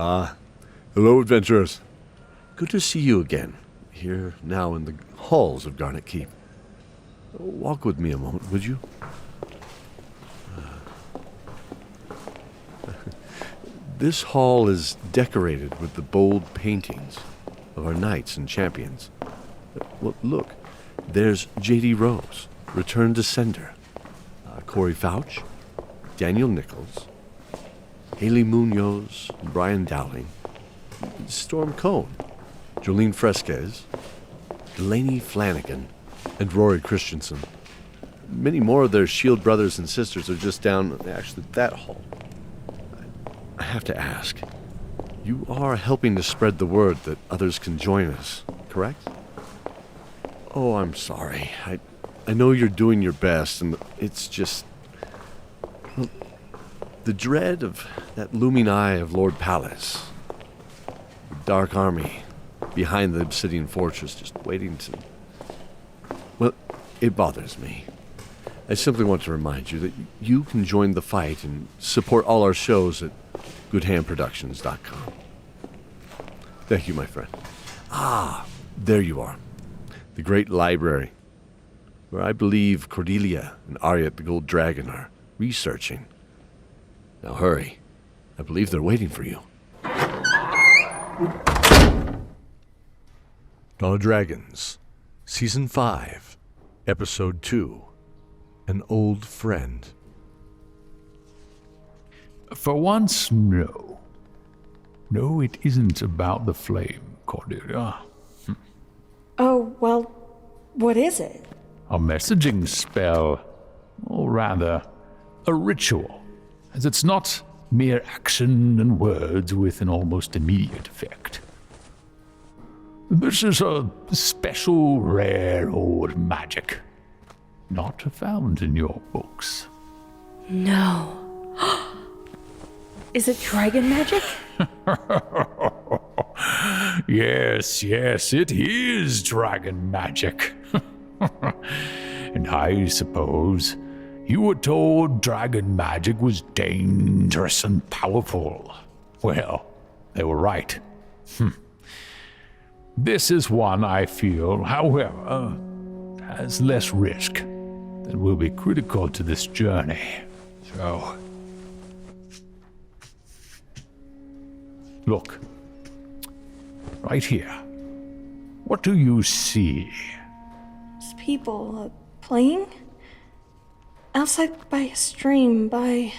Ah, hello, adventurers. Good to see you again, here now in the halls of Garnet Keep. Walk with me a moment, would you? This hall is decorated with the bold paintings of our knights and champions. Well, look, there's J.D. Rose, returned descender, Corey Pfautsch, Daniel Nichols, Hayley Muñoz, Brian Dowling, Storm Cone, Joleen Fresquez, Laney Flanagan, and Rori Christenson. Many more of their shield brothers and sisters are just down, actually, that hall. I have to ask, you are helping to spread the word that others can join us, correct? Oh, I'm sorry. I know you're doing your best, and it's just... Well, the dread of that looming eye of Lord Pallas, the dark army behind the Obsidian Fortress just waiting to... Well, it bothers me. I simply want to remind you that you can join the fight and support all our shows at goodhandproductions.com. Thank you, my friend. Ah, there you are. The great library, where I believe Cordelia and ARYAT the Gold Dragon are researching. Now hurry. I believe they're waiting for you. Dawn of Dragons, Season 5, Episode 2, An Old Friend. For once, no. No, it isn't about the flame, Cordelia. Oh, well, what is it? A messaging spell, or rather, a ritual, as it's not mere action and words with an almost immediate effect. This is a special, rare old magic, not found in your books. No. Is it dragon magic? Yes, it is dragon magic. And I suppose you were told dragon magic was dangerous and powerful. Well, they were right. This is one I feel, however, has less risk that will be critical to this journey. So, look, right here. What do you see? It's people playing? Outside by a stream, by...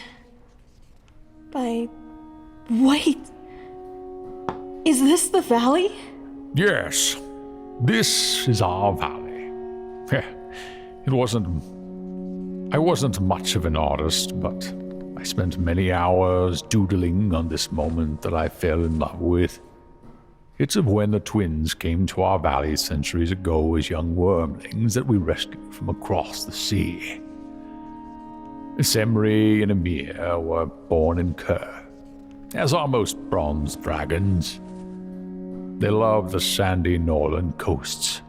Wait! Is this the valley? Yes, this is our valley. I wasn't much of an artist, but I spent many hours doodling on this moment that I fell in love with. It's of when the twins came to our valley centuries ago as young wormlings that we rescued from across the sea. Semri and Emir were born in Kerr, as are most bronze dragons. They love the sandy northern coasts.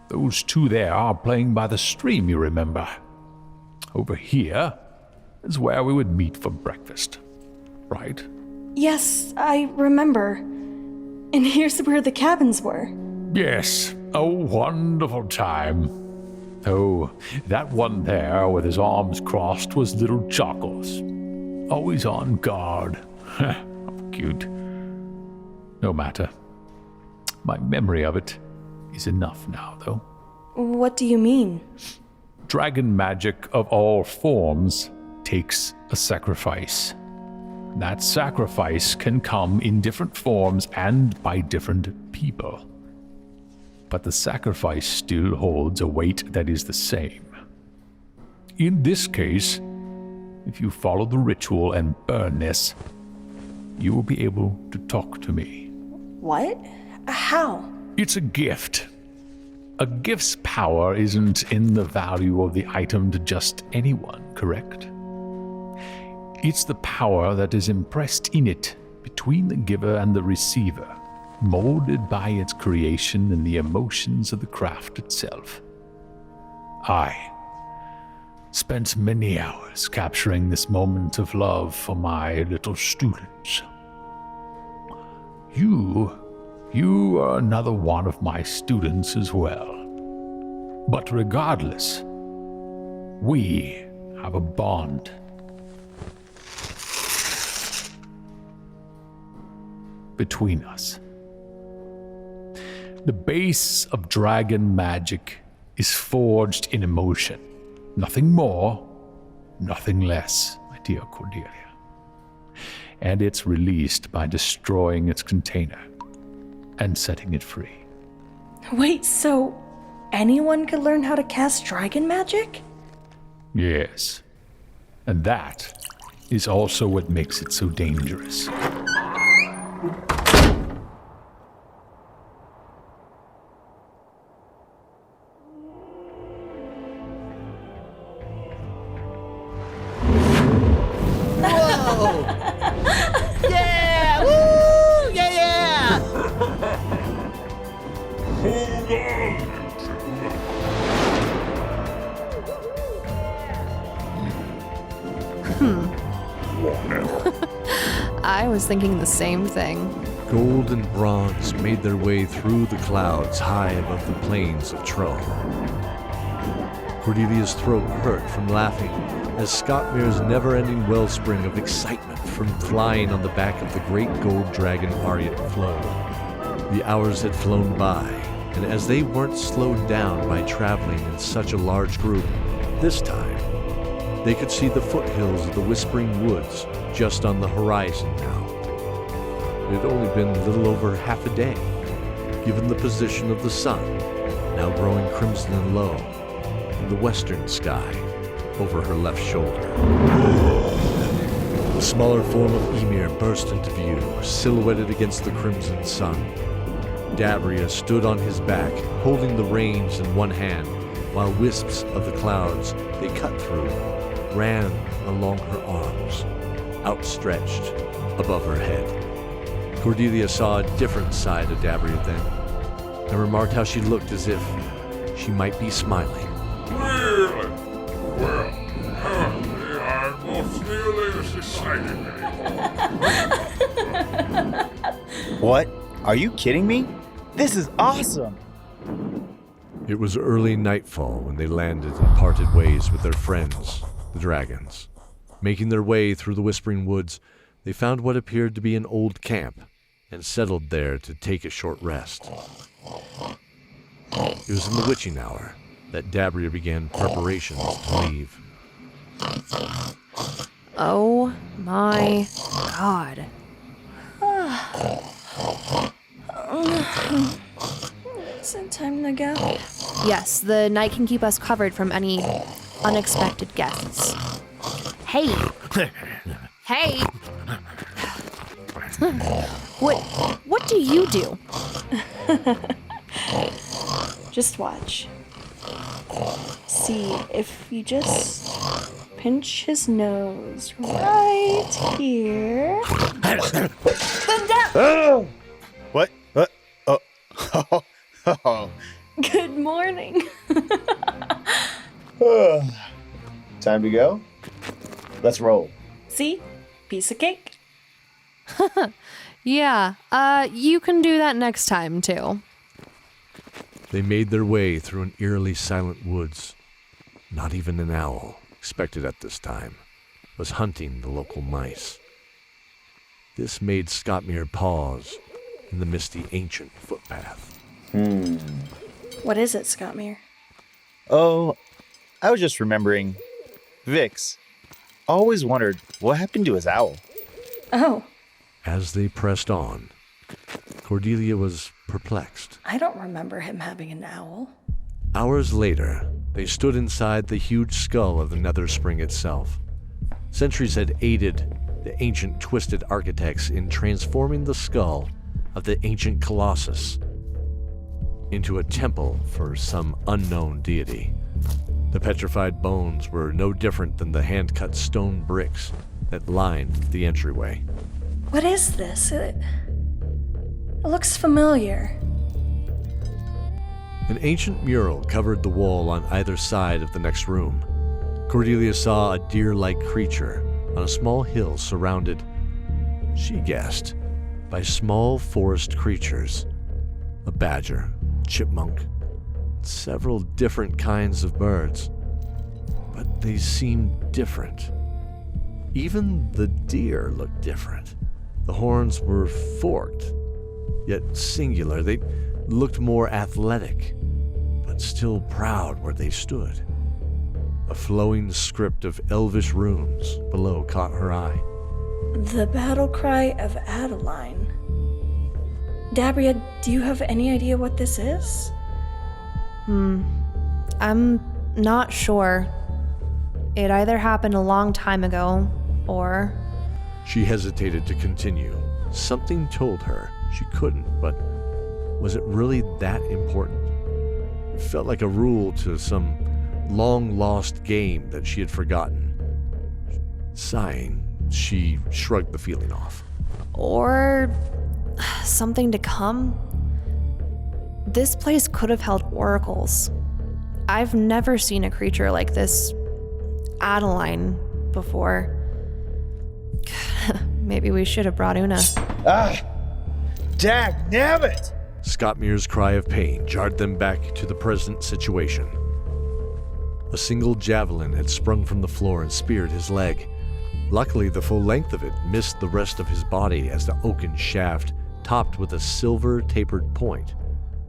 Those two there are playing by the stream, you remember. Over here is where we would meet for breakfast, right? Yes, I remember. And here's where the cabins were. Yes, a wonderful time. Oh, that one there with his arms crossed was little Chuckles. Always on guard. How cute. No matter. My memory of it is enough now, though. What do you mean? Dragon magic of all forms takes a sacrifice. That sacrifice can come in different forms and by different people. But the sacrifice still holds a weight that is the same. In this case, if you follow the ritual and burn this, you will be able to talk to me. What? How? It's a gift. A gift's power isn't in the value of the item to just anyone, correct? It's the power that is impressed in it between the giver and the receiver, molded by its creation and the emotions of the craft itself. I spent many hours capturing this moment of love for my little students. You are another one of my students as well. But regardless, we have a bond. Between us. The base of dragon magic is forged in emotion. Nothing more, nothing less, my dear Cordelia. And it's released by destroying its container and setting it free. Wait, so anyone could learn how to cast dragon magic? Yes. And that is also what makes it so dangerous. Yeah! Woo! Yeah, yeah! I was thinking the same thing. Gold and bronze made their way through the clouds high above the plains of Tro. Cordelia's throat hurt from laughing as Scottmere's never-ending wellspring of excitement from flying on the back of the great gold dragon ARYAT flowed. The hours had flown by, and as they weren't slowed down by traveling in such a large group, this time, they could see the foothills of the Whispering Woods just on the horizon now. It had only been a little over half a day, given the position of the sun, now growing crimson and low, in the western sky over her left shoulder. The smaller form of Ymir burst into view, silhouetted against the crimson sun. DABRIA stood on his back, holding the reins in one hand, while wisps of the clouds they cut through ran along her arms, outstretched above her head. Cordelia saw a different side of DABRIA then, and remarked how she looked as if she might be smiling. Really? Well, apparently I'm not nearly as exciting. What? Are you kidding me? This is awesome! It was early nightfall when they landed and parted ways with their friends, the dragons. Making their way through the Whispering Woods, they found what appeared to be an old camp and settled there to take a short rest. It was in the witching hour that DABRIA began preparations to leave. Oh my god. Is it time to go? Yes, the night can keep us covered from any unexpected guests. Hey! Hey! What do you do? Just watch. See, if you just pinch his nose right here. Then down! What? Oh. Good morning. Time to go? Let's roll. See? Piece of cake. Yeah, you can do that next time, too. They made their way through an eerily silent woods. Not even an owl, expected at this time, was hunting the local mice. This made Scottmere pause in the misty ancient footpath. What is it, Scottmere? Oh, I was just remembering. Vix. Always wondered what happened to his owl. Oh, As they pressed on, Cordelia was perplexed. I don't remember him having an owl. Hours later, they stood inside the huge skull of the Netherspring itself. Centuries had aided the ancient twisted architects in transforming the skull of the ancient Colossus into a temple for some unknown deity. The petrified bones were no different than the hand-cut stone bricks that lined the entryway. What is this? It looks familiar. An ancient mural covered the wall on either side of the next room. Cordelia saw a deer-like creature on a small hill surrounded, she guessed, by small forest creatures. A badger, chipmunk, several different kinds of birds. But they seemed different. Even the deer looked different. The horns were forked, yet singular. They looked more athletic, but still proud where they stood. A flowing script of elvish runes below caught her eye. The battle cry of Adeline. DABRIA, do you have any idea what this is? I'm not sure. It either happened a long time ago, or... She hesitated to continue. Something told her she couldn't, but was it really that important? It felt like a rule to some long-lost game that she had forgotten. Sighing, she shrugged the feeling off. Or something to come? This place could have held oracles. I've never seen a creature like this Adeline before. Maybe we should have brought Una. Dagnabbit! Scottmere's cry of pain jarred them back to the present situation. A single javelin had sprung from the floor and speared his leg. Luckily, the full length of it missed the rest of his body as the oaken shaft, topped with a silver tapered point,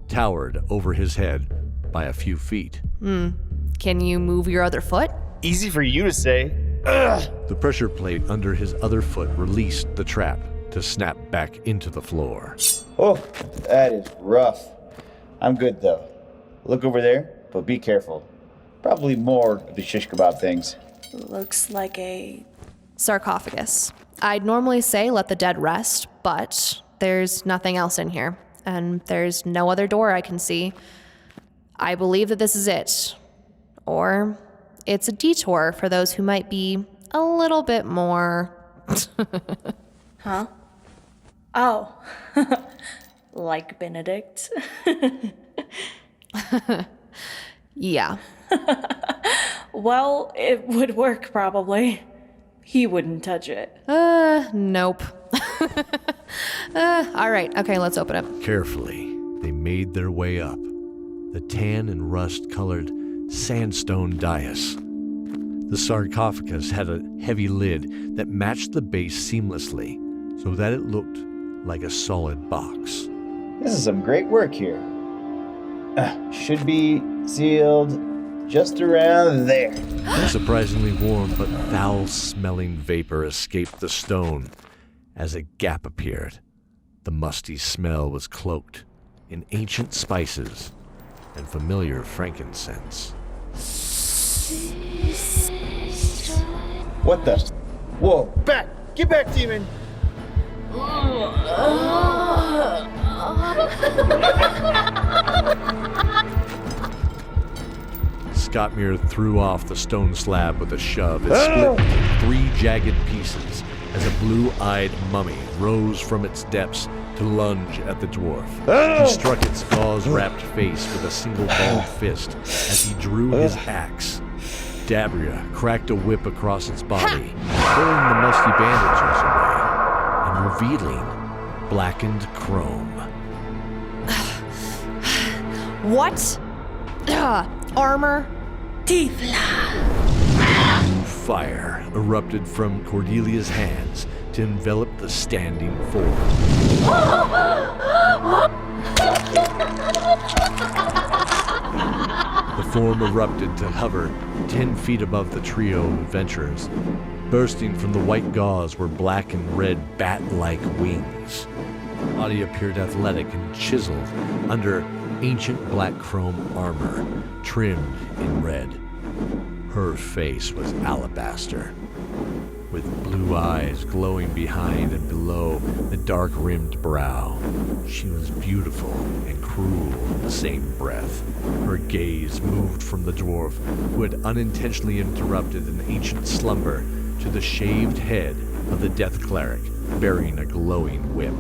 towered over his head by a few feet. Can you move your other foot? Easy for you to say. The pressure plate under his other foot released the trap to snap back into the floor. Oh, that is rough. I'm good though. Look over there, but be careful. Probably more of the shish kebab things. Looks like a... Sarcophagus. I'd normally say let the dead rest, but there's nothing else in here, and there's no other door I can see. I believe that this is it. Or it's a detour for those who might be a little bit more... Huh? Oh. Like Benedict. Yeah. Well, it would work probably. He wouldn't touch it. Nope. All right, okay, let's open it. Carefully, they made their way up. The tan and rust-colored sandstone dais. The sarcophagus had a heavy lid that matched the base seamlessly, so that it looked like a solid box. This is some great work here. Should be sealed just around there. Surprisingly warm but foul-smelling vapor escaped the stone as a gap appeared. The musty smell was cloaked in ancient spices and familiar frankincense. What the? Whoa, back! Get back, demon! Scottmere threw off the stone slab with a shove. It split into 3 jagged pieces as a blue-eyed mummy rose from its depths to lunge at the dwarf. He struck its gauze-wrapped face with a single balled fist as he drew his axe. DABRIA cracked a whip across its body, pulling the musty bandages away and revealing blackened chrome. What? Armor? Fire erupted from Cordelia's hands to envelop the standing form. The form erupted to hover 10 feet above the trio of adventurers. Bursting from the white gauze were black and red bat-like wings. Body appeared athletic and chiseled under ancient black chrome armor, trimmed in red. Her face was alabaster, with blue eyes glowing behind and below the dark-rimmed brow. She was beautiful and cruel in the same breath. Her gaze moved from the dwarf, who had unintentionally interrupted an ancient slumber, to the shaved head of the death cleric, bearing a glowing whip.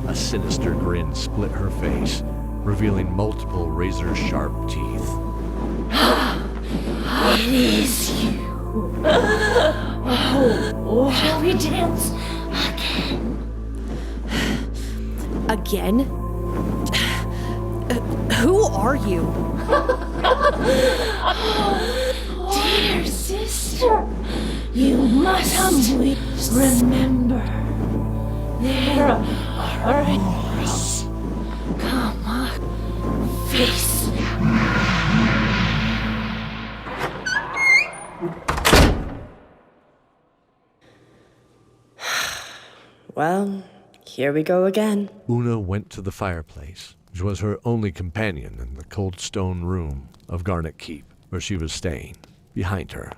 A sinister grin split her face, revealing multiple razor-sharp teeth. It is you. Shall we dance again? Again? Who are you? Dear sister, you must humbly remember there are rules. Come on, face me. Well, here we go again. Una went to the fireplace, which was her only companion in the cold stone room of Garnet Keep, where she was staying, behind her.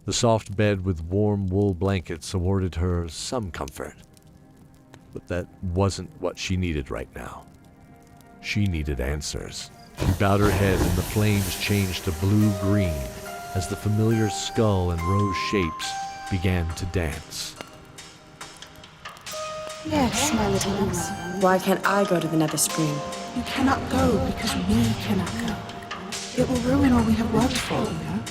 The soft bed with warm wool blankets awarded her some comfort, but that wasn't what she needed right now. She needed answers. She bowed her head and the flames changed to blue-green as the familiar skull and rose shapes began to dance. Yes, my little Una. Why can't I go to the Netherspring? You cannot go because we cannot go. It will ruin all we have worked for, Una.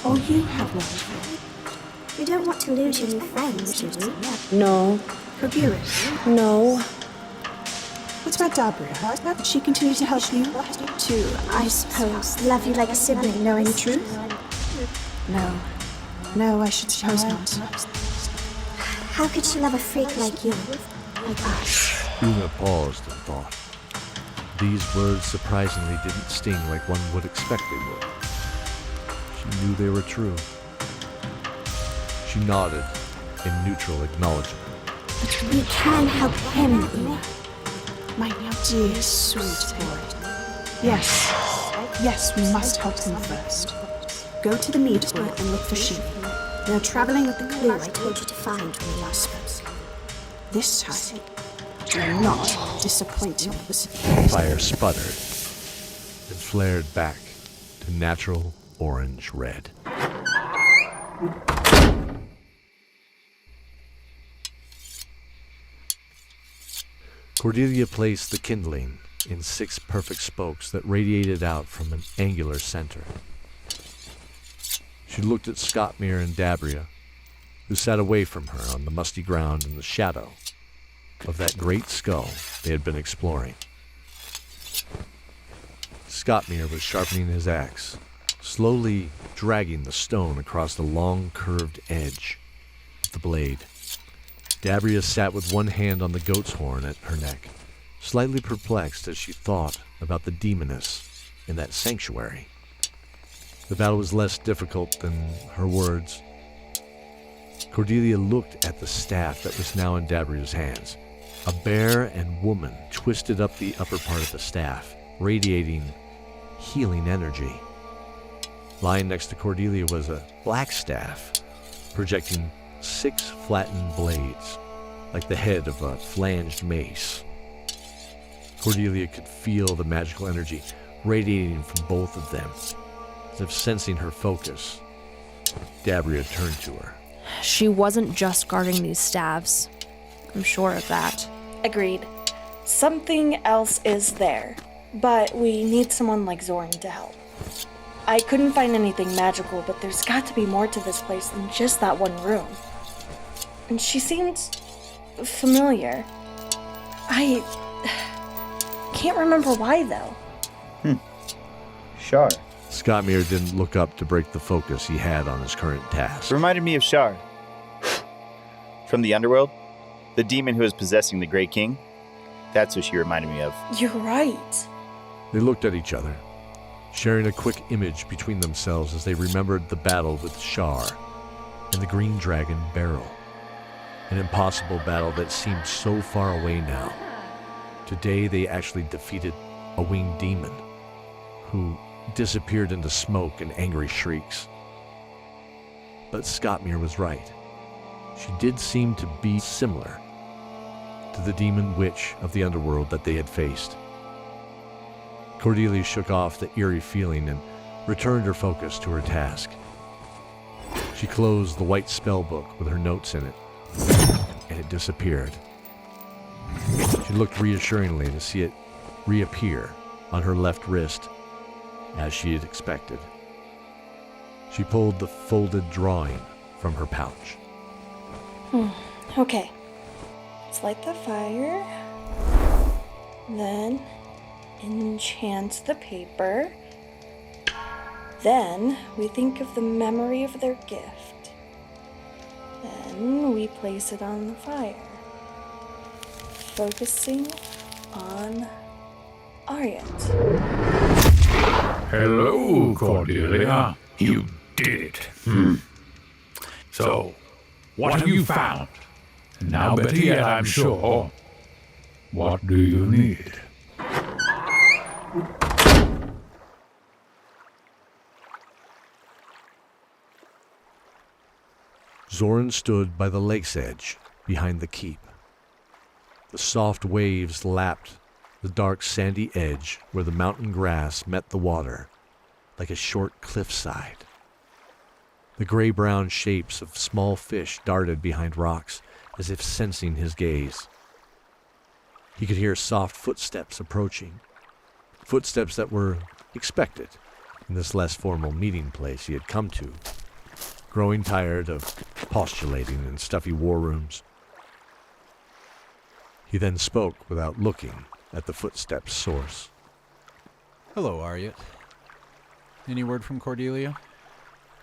All you have worked for. You don't want to lose your new friends, do you? No. Proburis. No. What about Dabria? Did she continue to help you? To, I suppose, love you like a sibling knowing the truth? No. No, I should suppose not. How could she love a freak like you? Like us? Una paused and thought. These words surprisingly didn't sting like one would expect they would. She knew they were true. She nodded in neutral acknowledgement. But we can help him, Una. My dear, sweet boy. Yes. Yes, we must help him first. Go to the mead hall and look for sheep. They're traveling with the clue I told you to find when we last spoke. This time, do not disappoint me. Fire sputtered and flared back to natural orange red. Cordelia placed the kindling in 6 perfect spokes that radiated out from an angular center. She looked at Scottmere and Dabria, who sat away from her on the musty ground in the shadow of that great skull they had been exploring. Scottmere was sharpening his axe, slowly dragging the stone across the long curved edge of the blade. Dabria sat with one hand on the goat's horn at her neck, slightly perplexed as she thought about the demoness in that sanctuary. The battle was less difficult than her words. Cordelia looked at the staff that was now in Dabria's hands. A bear and woman twisted up the upper part of the staff, radiating healing energy. Lying next to Cordelia was a black staff, projecting 6 flattened blades, like the head of a flanged mace. Cordelia could feel the magical energy radiating from both of them. As if sensing her focus, Dabria turned to her. She wasn't just guarding these staves. I'm sure of that. Agreed. Something else is there, but we need someone like Zorin to help. I couldn't find anything magical, but there's got to be more to this place than just that one room. And she seemed familiar. I can't remember why, though. Shar. Scottmere didn't look up to break the focus he had on his current task. Reminded me of Shar. From the underworld? The demon who was possessing the Great King? That's who she reminded me of. You're right. They looked at each other, sharing a quick image between themselves as they remembered the battle with Shar and the Green Dragon Beryl. An impossible battle that seemed so far away now. Today they actually defeated a winged demon who disappeared into smoke and angry shrieks. But Scottmere was right. She did seem to be similar to the demon witch of the underworld that they had faced. Cordelia shook off the eerie feeling and returned her focus to her task. She closed the white spellbook with her notes in it, and it disappeared. She looked reassuringly to see it reappear on her left wrist, as she had expected. She pulled the folded drawing from her pouch. Okay. Let's light the fire. Then enchant the paper. Then we think of the memory of their gift. Then we place it on the fire, focusing on ARYAT. Hello, Cordelia. You did it. So, what have you found? Now, better yet, I'm sure. What do you need? Zorin stood by the lake's edge, behind the keep. The soft waves lapped the dark sandy edge where the mountain grass met the water, like a short cliffside. The gray-brown shapes of small fish darted behind rocks, as if sensing his gaze. He could hear soft footsteps approaching, footsteps that were expected in this less formal meeting place he had come to, growing tired of postulating in stuffy war rooms. He then spoke without looking at the footsteps' source. Hello, ARYAT. Any word from Cordelia?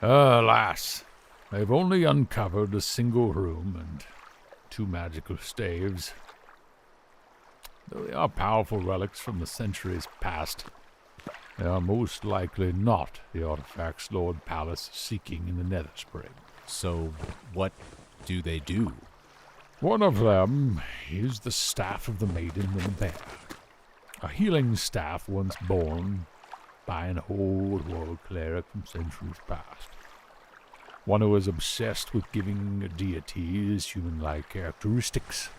Alas, they've only uncovered a single room and 2 magical staves. Though they are powerful relics from the centuries past, they are most likely not the artifacts Lord Pallas is seeking in the Netherspring. So, what do they do? One of them is the staff of the Maiden and the Bear, a healing staff once borne by an old world cleric from centuries past. One who was obsessed with giving deities human-like characteristics.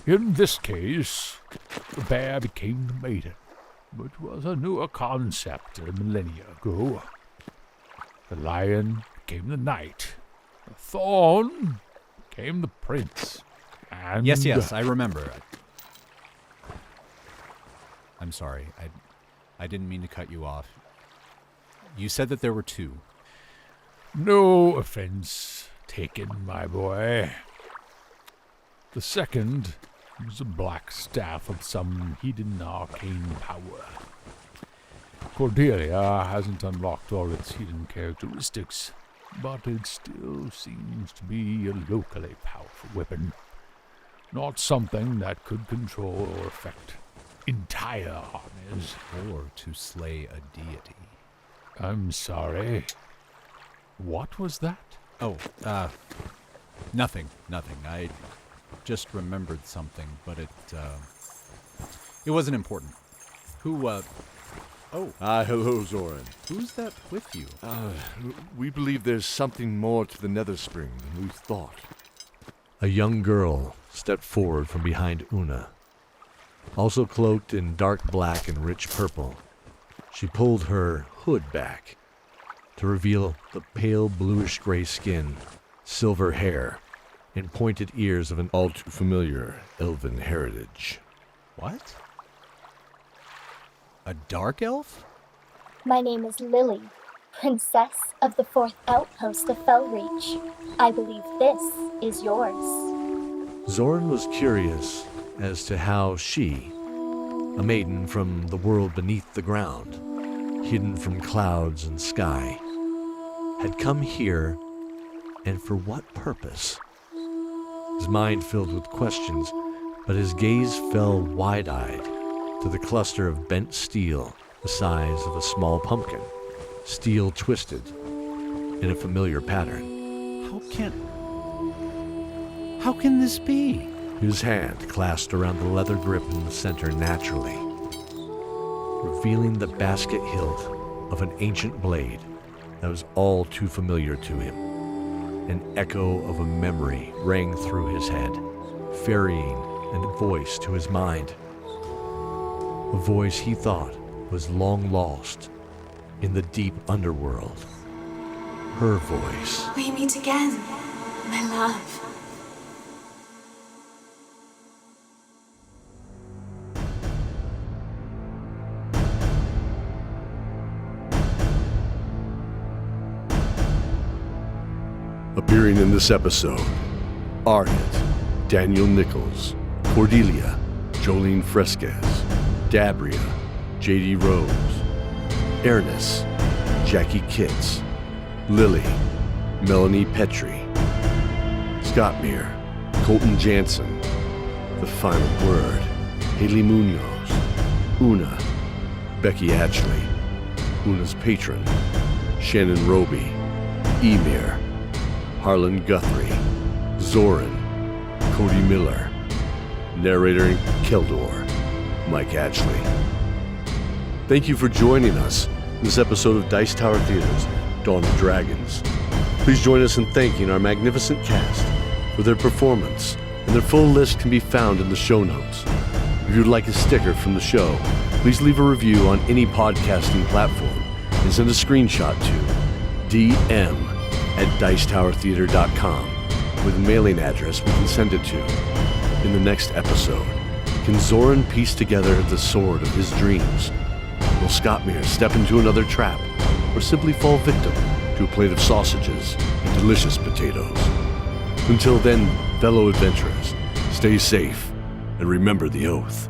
In this case, the bear became the maiden, which was a newer concept a millennia ago. The lion became the knight. The thorn became the prince. And Yes, I remember. I'm sorry. I didn't mean to cut you off. You said that there were 2. No offense taken, my boy. The second was a black staff of some hidden arcane power. Cordelia hasn't unlocked all its hidden characteristics, but it still seems to be a locally powerful weapon. Not something that could control or affect entire armies. Or to slay a deity. I'm sorry. What was that? Oh, nothing. I just remembered something, but it wasn't important. Who, Oh. Hello, Zorin. Who's that with you? We believe there's something more to the Netherspring than we thought. A young girl stepped forward from behind Una. Also cloaked in dark black and rich purple, she pulled her hood back to reveal the pale bluish-gray skin, silver hair, and pointed ears of an all too familiar elven heritage. What? A dark elf? My name is Lily, Princess of the 4th Outpost of Felreach. I believe this is yours. Zorin was curious as to how she, a maiden from the world beneath the ground, hidden from clouds and sky, had come here, and for what purpose? His mind filled with questions, but his gaze fell wide-eyed to the cluster of bent steel the size of a small pumpkin, steel twisted in a familiar pattern. How can this be? His hand clasped around the leather grip in the center naturally, revealing the basket hilt of an ancient blade that was all too familiar to him. An echo of a memory rang through his head, ferrying a voice to his mind. A voice he thought was long lost in the deep underworld. Her voice. We meet again, my love. Appearing in this episode, ARYAT, Daniel Nichols, Cordelia, Joleen Fresquez, DABRIA, J.D. Rose, ERYNES, Jackie Kitts, Lily, Melanie Petry, Scottmere, Colton Jansen, The Final Word, Hayley Muñoz, Una, Becky Atchley, Una's Patron, Shannon Roby, Emir, Harlan Guthrie, Zorin, Cody Miller, narrator in Keldor, Mike Atchley. Thank you for joining us in this episode of Dice Tower Theater's Dawn of Dragons. Please join us in thanking our magnificent cast for their performance, and their full list can be found in the show notes. If you'd like a sticker from the show, please leave a review on any podcasting platform and send a screenshot to dm@dicetowertheater.com with a mailing address we can send it to. In the next episode, can Zorin piece together the sword of his dreams? Will Scottmere step into another trap, or simply fall victim to a plate of sausages and delicious potatoes? Until then, fellow adventurers, stay safe and remember the oath.